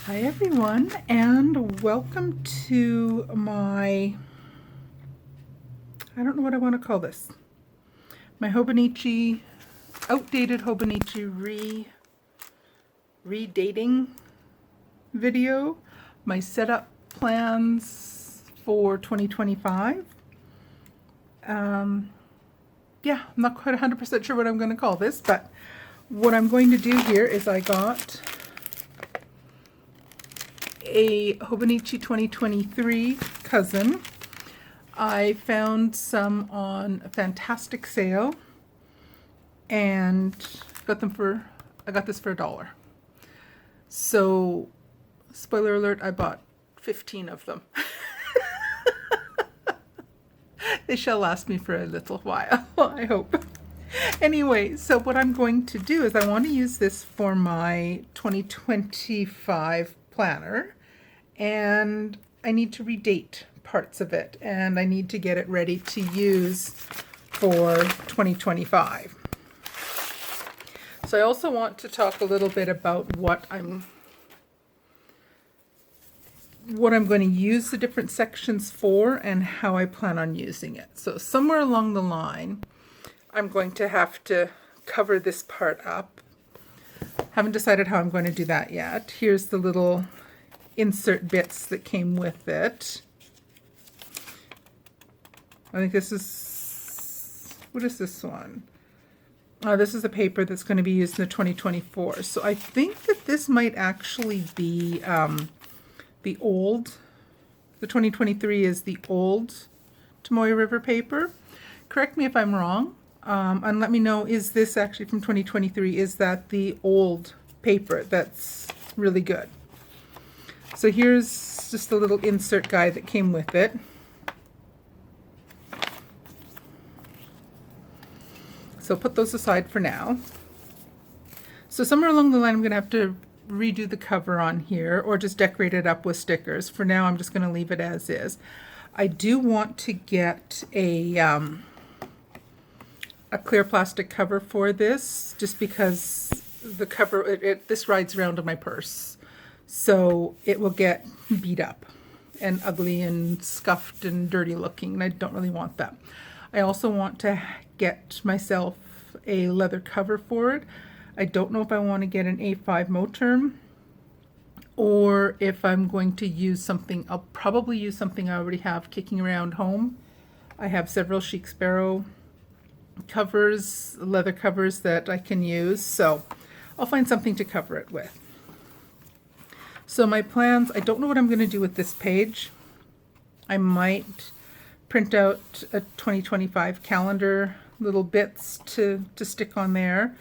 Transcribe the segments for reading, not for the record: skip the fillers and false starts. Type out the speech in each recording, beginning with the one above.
Hi everyone, and welcome to my, I don't know what I want to call this, my outdated Hobonichi redating video, my setup plans for 2025. Yeah, I'm not quite 100% sure what I'm going to call this, but what I'm going to do here is I got a Hobonichi 2023 cousin. I found some on a fantastic sale and I got this for $1. So, spoiler alert, I bought 15 of them. They shall last me for a little while, I hope. Anyway, so what I'm going to do is I want to use this for my 2025 planner, and I need to redate parts of it, and I need to get it ready to use for 2025. So I also want to talk a little bit about what I'm going to use the different sections for and how I plan on using it. So somewhere along the line, I'm going to have to cover this part up. Haven't decided how I'm going to do that yet. Here's the little insert bits that came with it. I think this is, what is this one? This is a paper that's going to be used in the 2024. So I think that this might actually be the 2023 is the old Tomoe River paper. Correct me if I'm wrong, and let me know, is this actually from 2023? Is that the old paper that's really good? So here's just the little insert guide that came with it. So put those aside for now. So somewhere along the line, I'm going to have to redo the cover on here or just decorate it up with stickers. For now, I'm just going to leave it as is. I do want to get a clear plastic cover for this, just because the cover, this rides around in my purse. So it will get beat up and ugly and scuffed and dirty looking, and I don't really want that. I also want to get myself a leather cover for it. I don't know if I want to get an A5 Moterm or if I'm going to use something. I'll probably use something I already have kicking around home. I have several Chic Sparrow covers, leather covers that I can use, so I'll find something to cover it with. So my plans, I don't know what I'm going to do with this page. I might print out a 2025 calendar, little bits to stick on there,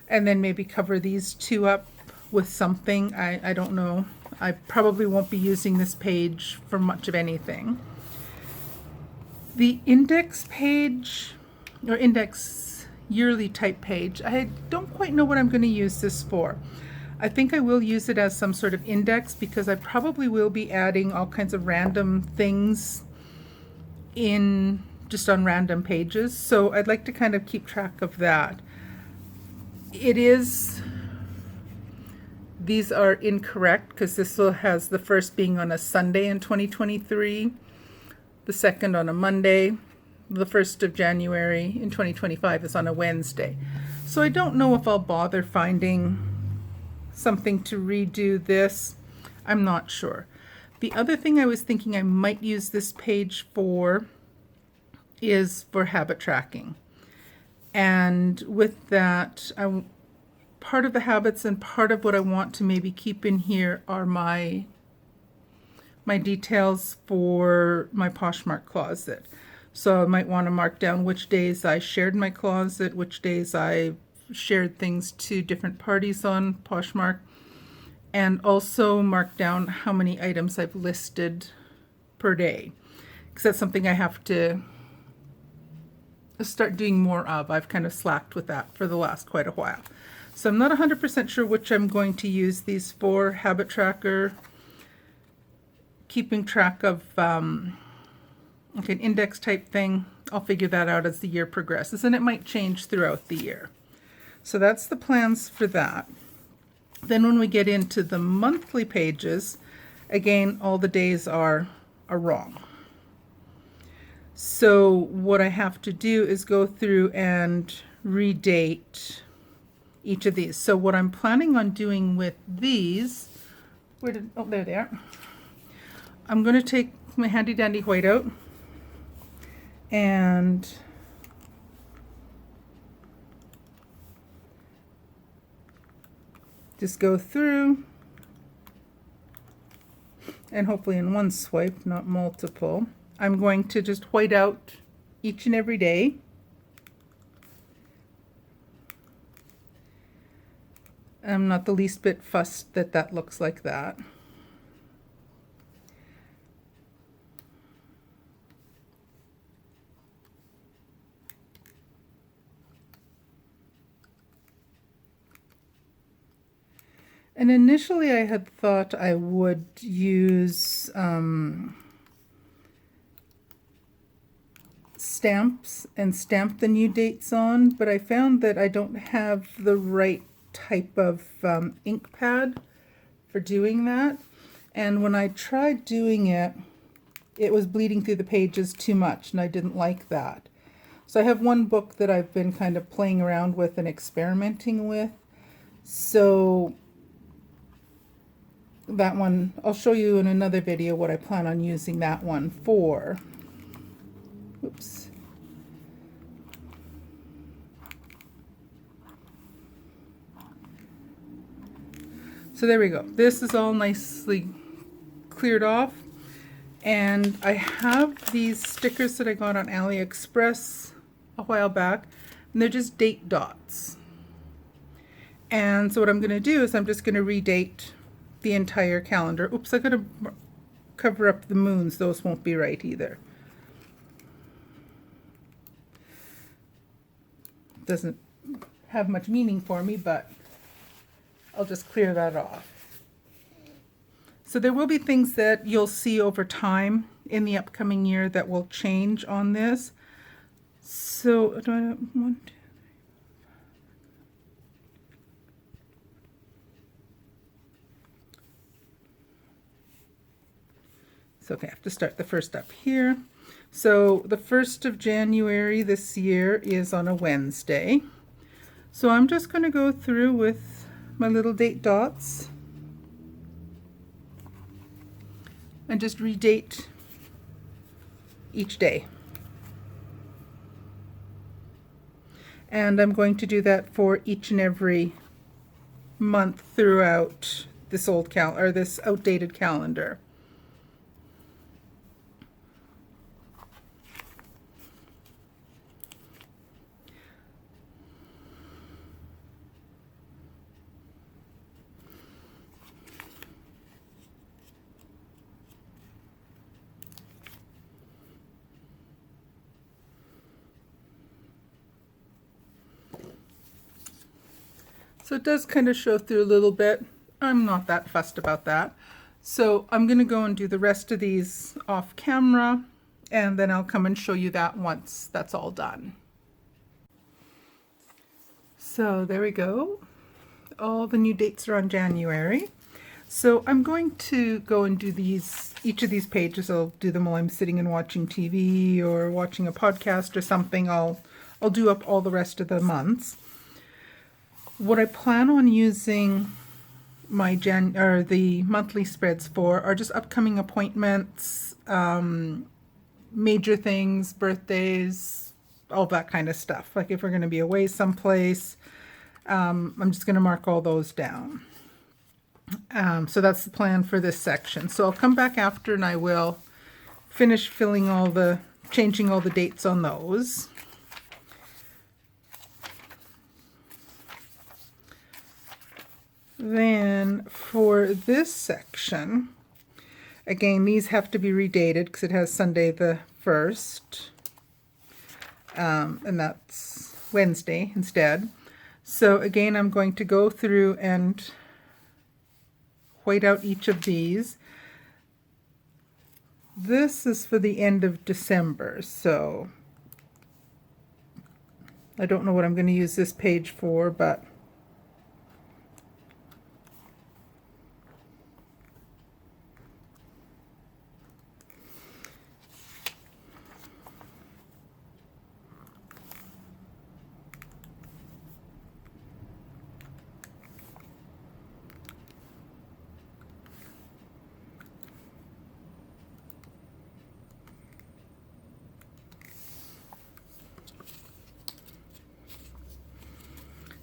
and then maybe cover these two up with something. I don't know. I probably won't be using this page for much of anything. The index page, or index yearly type page, I don't quite know what I'm going to use this for. I think I will use it as some sort of index because I probably will be adding all kinds of random things in just on random pages. So I'd like to kind of keep track of that. These are incorrect because this has the first being on a Sunday in 2023, the second on a Monday, the 1st of January in 2025 is on a Wednesday. So I don't know if I'll bother finding something to redo this. I'm not sure. The other thing I was thinking I might use this page for is for habit tracking. And with that, part of the habits and part of what I want to maybe keep in here are my details for my Poshmark closet. So I might want to mark down which days I shared my closet, which days I shared things to different parties on Poshmark, and also mark down how many items I've listed per day, because that's something I have to start doing more of. I've kind of slacked with that for the last quite a while. So I'm not 100% sure which I'm going to use these for. Habit tracker, keeping track of like an index type thing. I'll figure that out as the year progresses, and it might change throughout the year. So that's the plans for that. Then when we get into the monthly pages, again, all the days are wrong. So what I have to do is go through and redate each of these. So what I'm planning on doing with these, there they are. I'm going to take my handy dandy whiteout and just go through, and hopefully in one swipe, not multiple. I'm going to just white out each and every day. I'm not the least bit fussed that that looks like that. And initially I had thought I would use stamps and stamp the new dates on, but I found that I don't have the right type of ink pad for doing that. And when I tried doing it, it was bleeding through the pages too much, and I didn't like that. So I have one book that I've been kind of playing around with and experimenting with. So that one, I'll show you in another video what I plan on using that one for. Oops. So there we go. This is all nicely cleared off. And I have these stickers that I got on AliExpress a while back, and they're just date dots. And so what I'm going to do is I'm just going to redate the entire calendar. Oops, I'm going to cover up the moons. Those won't be right either. Doesn't have much meaning for me, but I'll just clear that off. So there will be things that you'll see over time in the upcoming year that will change on this. So do I have 1, 2, 3. So okay, I have to start the first up here. So the 1st of January this year is on a Wednesday. So I'm just going to go through with my little date dots and just redate each day. And I'm going to do that for each and every month throughout this this outdated calendar. So it does kind of show through a little bit. I'm not that fussed about that. So I'm going to go and do the rest of these off camera, and then I'll come and show you that once that's all done. So there we go. All the new dates are on January. So I'm going to go and do each of these pages. I'll do them while I'm sitting and watching TV or watching a podcast or something. I'll do up all the rest of the months. What I plan on using my the monthly spreads for are just upcoming appointments, major things, birthdays, all that kind of stuff. Like if we're going to be away someplace, I'm just going to mark all those down. So that's the plan for this section. So I'll come back after and I will finish changing all the dates on those. Then for this section, again, these have to be redated because it has Sunday the 1st, and that's Wednesday instead. So again, I'm going to go through and white out each of these. This is for the end of December, so I don't know what I'm going to use this page for, but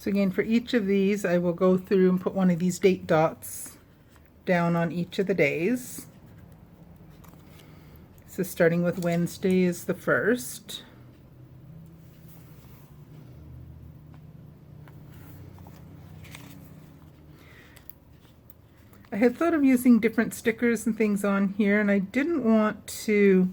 So again, for each of these, I will go through and put one of these date dots down on each of the days. So starting with Wednesday is the 1st. I had thought of using different stickers and things on here, and I didn't want to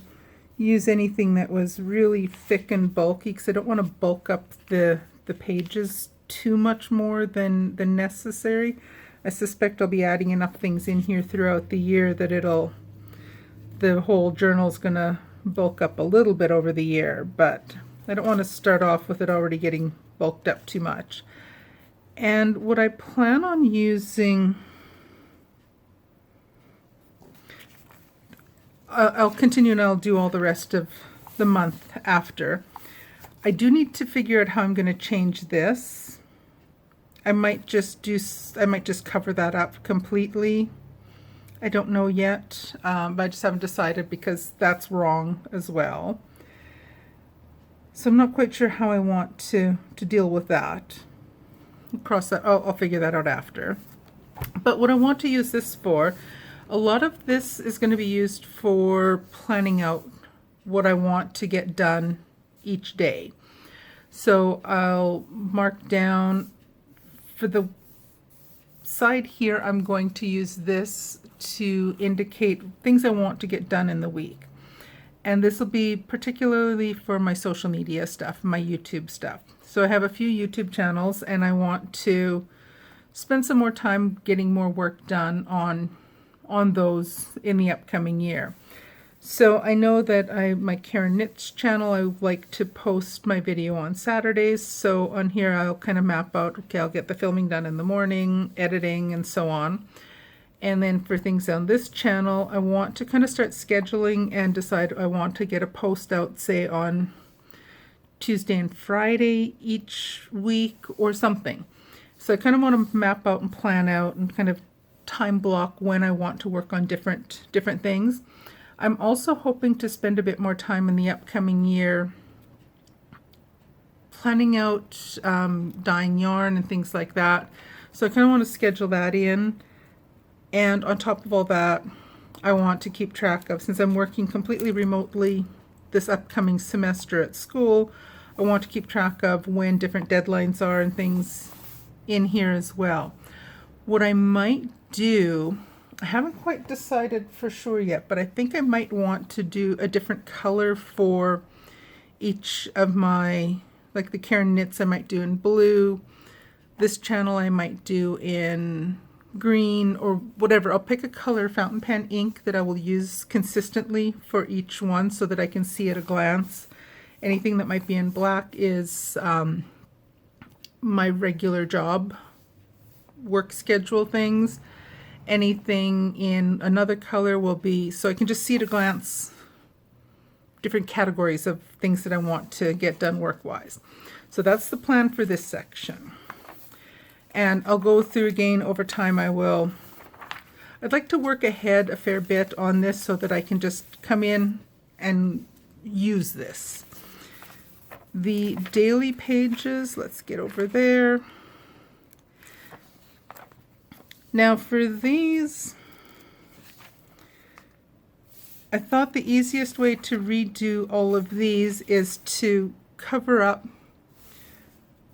use anything that was really thick and bulky because I don't want to bulk up the pages too much more than necessary. I suspect I'll be adding enough things in here throughout the year that the whole journal's gonna bulk up a little bit over the year, but I don't want to start off with it already getting bulked up too much. And what I plan on using, I'll continue and I'll do all the rest of the month after. I do need to figure out how I'm going to change this. I might just cover that up completely. I don't know yet, but I just haven't decided because that's wrong as well. So I'm not quite sure how I want to deal with that. Cross that. I'll figure that out after. But what I want to use this for, a lot of this is going to be used for planning out what I want to get done each day. So I'll mark down for the side here, I'm going to use this to indicate things I want to get done in the week. And this will be particularly for my social media stuff, my YouTube stuff. So I have a few YouTube channels and I want to spend some more time getting more work done on those in the upcoming year. So I know that my Karen Knits channel, I like to post my video on Saturdays. So on here I'll kind of map out, okay, I'll get the filming done in the morning, editing and so on. And then for things on this channel, I want to kind of start scheduling and decide I want to get a post out, say on Tuesday and Friday each week or something. So I kind of want to map out and plan out and kind of time block when I want to work on different things. I'm also hoping to spend a bit more time in the upcoming year planning out dyeing yarn and things like that. So I kind of want to schedule that in. And on top of all that, I want to keep track of, since I'm working completely remotely this upcoming semester at school, I want to keep track of when different deadlines are and things in here as well. What I might do, I haven't quite decided for sure yet, but I think I might want to do a different color for each of my, like the Karen Knits I might do in blue, this channel I might do in green or whatever. I'll pick a color fountain pen ink that I will use consistently for each one so that I can see at a glance. Anything that might be in black is my regular job work schedule things. Anything in another color will be, so I can just see at a glance different categories of things that I want to get done work-wise. So that's the plan for this section. And I'll go through again over time. I'd like to work ahead a fair bit on this so that I can just come in and use this. The daily pages, let's get over there. Now for these, I thought the easiest way to redo all of these is to cover up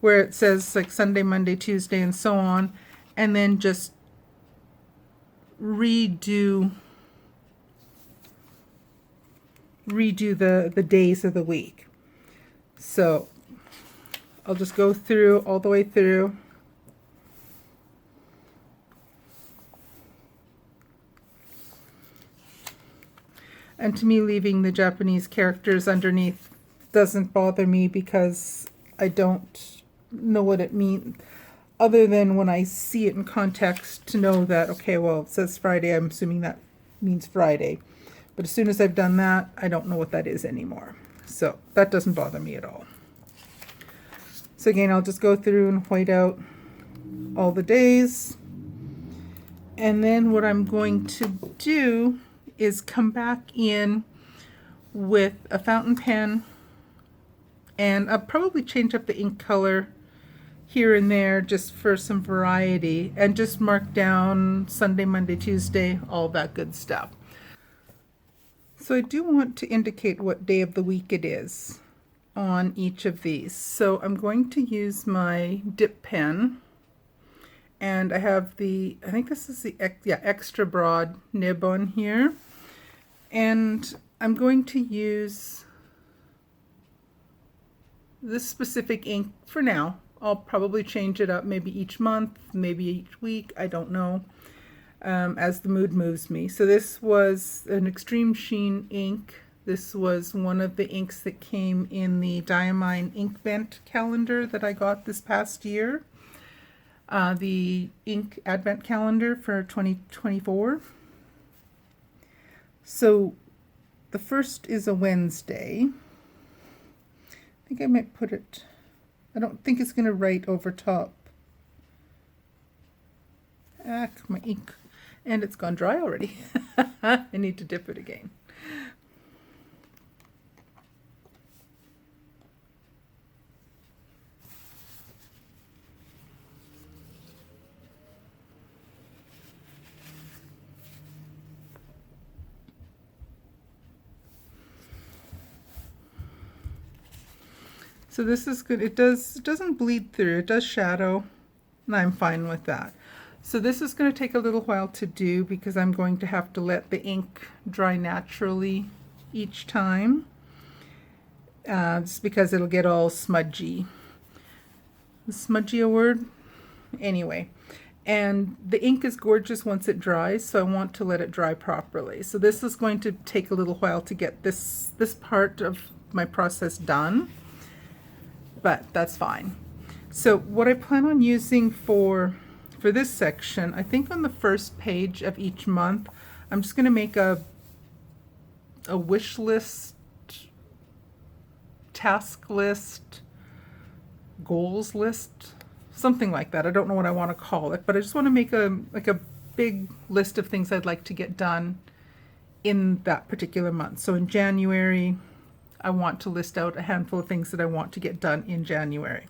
where it says like Sunday, Monday, Tuesday, and so on, and then just redo the days of the week. So I'll just go through all the way through. And to me, leaving the Japanese characters underneath doesn't bother me because I don't know what it means, other than when I see it in context to know that, okay, well, it says Friday, I'm assuming that means Friday. But as soon as I've done that, I don't know what that is anymore. So that doesn't bother me at all. So again, I'll just go through and white out all the days. And then what I'm going to do is come back in with a fountain pen, and I'll probably change up the ink color here and there just for some variety, and just mark down Sunday, Monday, Tuesday, all that good stuff. So I do want to indicate what day of the week it is on each of these. So I'm going to use my dip pen, and I have the, I think this is the extra broad nib on here, and I'm going to use this specific ink for now. I'll probably change it up maybe each month, maybe each week, I don't know, as the mood moves me. So this was an Extreme Sheen ink. This was one of the inks that came in the Diamine Ink Vent calendar that I got this past year. The ink advent calendar for 2024. So the first is a Wednesday. I think I might put it, I don't think it's going to write over top. My ink, and it's gone dry already. I need to dip it again. So this is good. It doesn't bleed through. It does shadow, and I'm fine with that. So this is going to take a little while to do because I'm going to have to let the ink dry naturally each time. Just because it'll get all smudgy. Is smudgy a word? Anyway. And the ink is gorgeous once it dries, so I want to let it dry properly. So this is going to take a little while to get this part of my process done. But that's fine. So what I plan on using for this section, I think on the first page of each month, I'm just going to make a wish list, task list, goals list, something like that. I don't know what I want to call it, but I just want to make a big list of things I'd like to get done in that particular month. So in January, I want to list out a handful of things that I want to get done in January.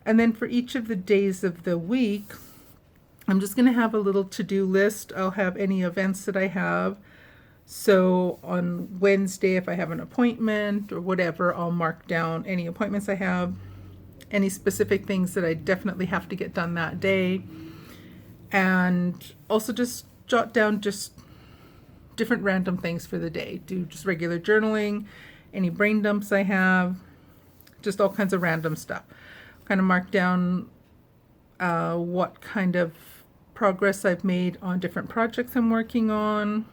And then for each of the days of the week, I'm just going to have a little to-do list. I'll have any events that I have. So on Wednesday, if I have an appointment or whatever, I'll mark down any appointments I have, any specific things that I definitely have to get done that day. And also just jot down just different random things for the day. Do just regular journaling, any brain dumps I have, just all kinds of random stuff. Kind of mark down what kind of progress I've made on different projects I'm working on.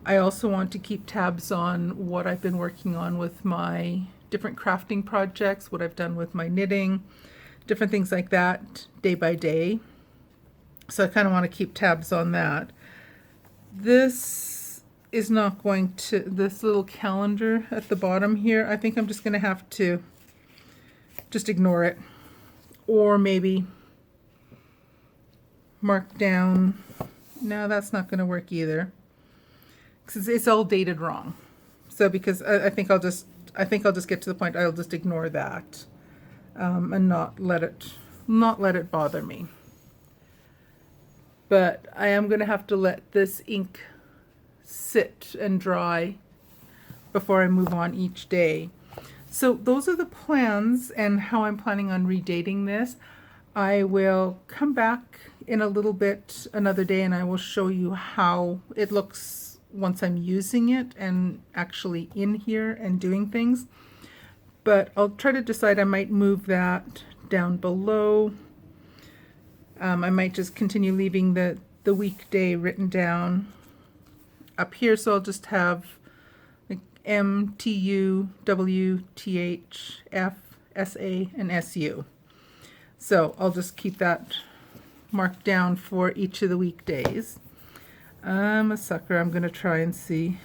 I also want to keep tabs on what I've been working on with my different crafting projects, what I've done with my knitting, different things like that day by day. So I kind of want to keep tabs on that. This is not going to, this little calendar at the bottom here, I think I'm just going to have to just ignore it, or maybe mark down, no, that's not going to work either because it's all dated wrong. So because I think I'll just get to the point, I'll just ignore that and not let it bother me. But I am going to have to let this ink sit and dry before I move on each day. So those are the plans and how I'm planning on redating this. I will come back in a little bit another day and I will show you how it looks once I'm using it and actually in here and doing things. But I'll try to decide, I might move that down below. I might just continue leaving the weekday written down up here, so I'll just have like M, T, U, W, T, H, F, S, A, and S, U. So I'll just keep that marked down for each of the weekdays. I'm a sucker. I'm going to try and see.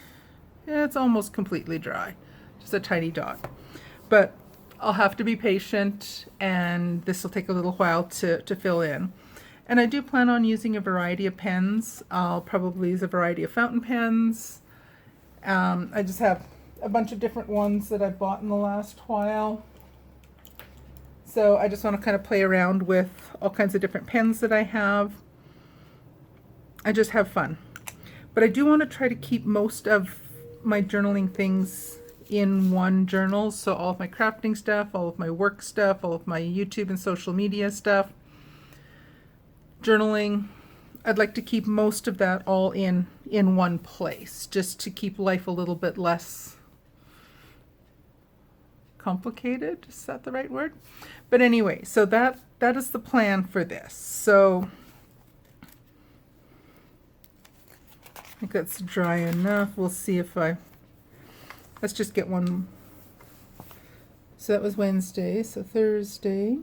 Yeah, it's almost completely dry, just a tiny dot. But I'll have to be patient, and this will take a little while to fill in. And I do plan on using a variety of pens. I'll probably use a variety of fountain pens. I just have a bunch of different ones that I've bought in the last while. So I just want to kind of play around with all kinds of different pens that I have. I just have fun. But I do want to try to keep most of my journaling things in one journal. So all of my crafting stuff, all of my work stuff, all of my YouTube and social media stuff, journaling. I'd like to keep most of that all in one place, just to keep life a little bit less complicated. Is that the right word? But anyway, so that is the plan for this. So I think that's dry enough. We'll see if let's just get one. So that was Wednesday, so Thursday.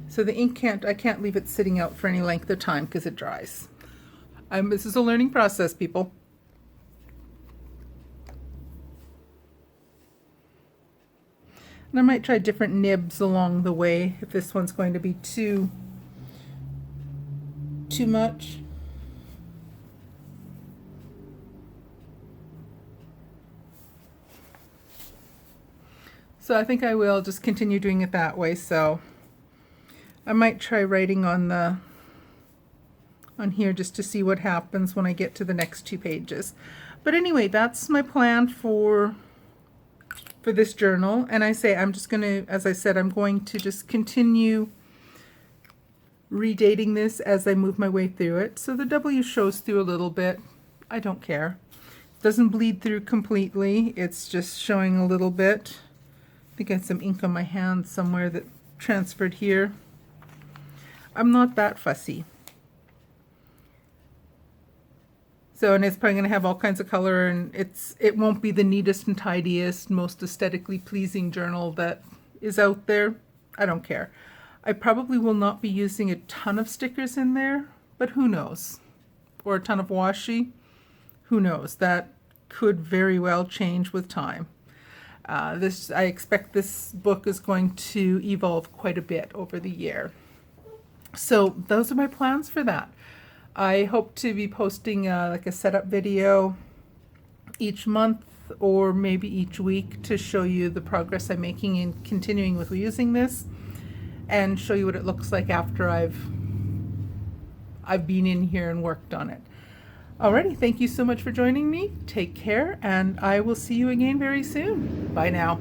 So the ink I can't leave it sitting out for any length of time because it dries. This is a learning process, people. And I might try different nibs along the way if this one's going to be too much. So I think I will just continue doing it that way. So I might try writing on here just to see what happens when I get to the next 2 pages. But anyway, that's my plan for this journal. And I say I'm just going to, as I said, I'm going to just continue redating this as I move my way through it. So the W shows through a little bit. I don't care. It doesn't bleed through completely. It's just showing a little bit. I think I had some ink on my hand somewhere that transferred here. I'm not that fussy. So, and it's probably going to have all kinds of color, and it won't be the neatest and tidiest, most aesthetically pleasing journal that is out there. I don't care. I probably will not be using a ton of stickers in there, but who knows? Or a ton of washi. Who knows? That could very well change with time. I expect this book is going to evolve quite a bit over the year. So those are my plans for that. I hope to be posting like a setup video each month or maybe each week to show you the progress I'm making in continuing with using this and show you what it looks like after I've been in here and worked on it. Alrighty, thank you so much for joining me. Take care, and I will see you again very soon. Bye now.